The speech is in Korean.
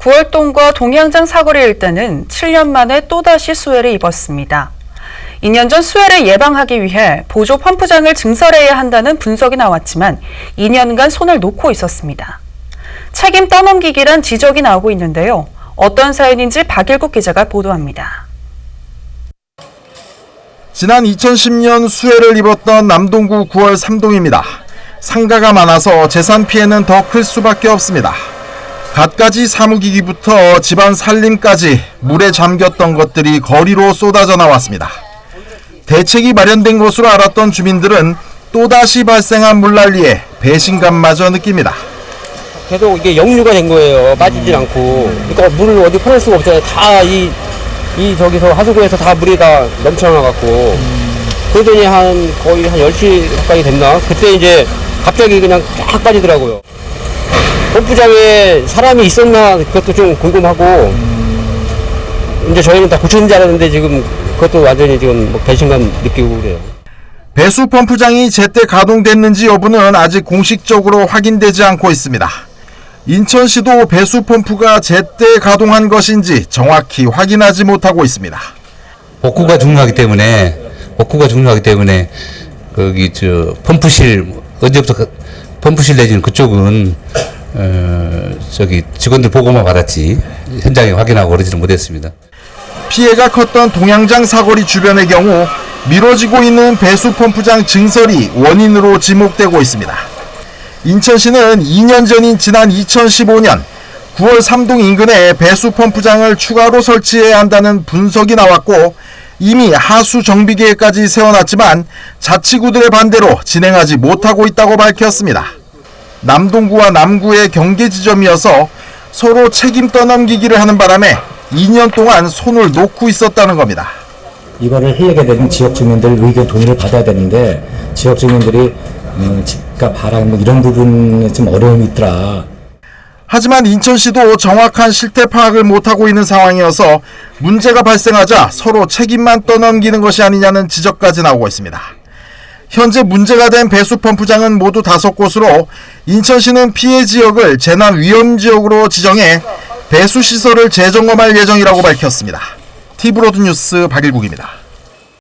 구월동과 동양장 사거리 일대는 7년 만에 또다시 수해를 입었습니다. 2년 전 수해를 예방하기 위해 보조 펌프장을 증설해야 한다는 분석이 나왔지만 2년간 손을 놓고 있었습니다. 책임 떠넘기기란 지적이 나오고 있는데요. 어떤 사연인지 박일국 기자가 보도합니다. 지난 2010년 수해를 입었던 남동구 9월 3동입니다. 상가가 많아서 재산 피해는 더 클 수밖에 없습니다. 갖가지 사무기기부터 집안 살림까지 물에 잠겼던 것들이 거리로 쏟아져 나왔습니다. 대책이 마련된 것으로 알았던 주민들은 또다시 발생한 물난리에 배신감마저 느낍니다. 계속 이게 역류가 된 거예요. 빠지질 않고. 그러니까 물을 어디 퍼낼 수가 없잖아요. 다 저기서 하수구에서 다 물이 다 넘쳐나갖고. 그러더니 거의 한 10시 가까이 됐나? 그때 이제 갑자기 그냥 쫙 빠지더라고요. 펌프장에 사람이 있었나 그것도 좀 궁금하고. 이제 저희는 다 고쳤는 줄 알았는데 지금 그것도 완전히 지금 배신감 느끼고 그래요. 배수 펌프장이 제때 가동됐는지 여부는 아직 공식적으로 확인되지 않고 있습니다. 인천시도 배수 펌프가 제때 가동한 것인지 정확히 확인하지 못하고 있습니다. 복구가 중요하기 때문에 거기 펌프실 언제부터 펌프실 내지는 그쪽은 저기 직원들 보고만 받았지 현장에 확인하고 그러지는 못했습니다. 피해가 컸던 동양장 사거리 주변의 경우 미뤄지고 있는 배수 펌프장 증설이 원인으로 지목되고 있습니다. 인천시는 2년 전인 지난 2015년 9월 3동 인근에 배수 펌프장을 추가로 설치해야 한다는 분석이 나왔고 이미 하수 정비 계획까지 세워놨지만 자치구들의 반대로 진행하지 못하고 있다고 밝혔습니다. 남동구와 남구의 경계 지점이어서 서로 책임 떠넘기기를 하는 바람에 2년 동안 손을 놓고 있었다는 겁니다. 이거를 해야게 되는 지역 주민들 의견 동의를 받아야 되는데 지역 주민들이 집값 하락 이런 부분에 좀 어려움이 있더라. 하지만 인천시도 정확한 실태 파악을 못하고 있는 상황이어서 문제가 발생하자 서로 책임만 떠넘기는 것이 아니냐는 지적까지 나오고 있습니다. 현재 문제가 된 배수 펌프장은 모두 5곳으로 인천시는 피해 지역을 재난 위험 지역으로 지정해 배수 시설을 재점검할 예정이라고 밝혔습니다. 티브로드 뉴스 박일국입니다.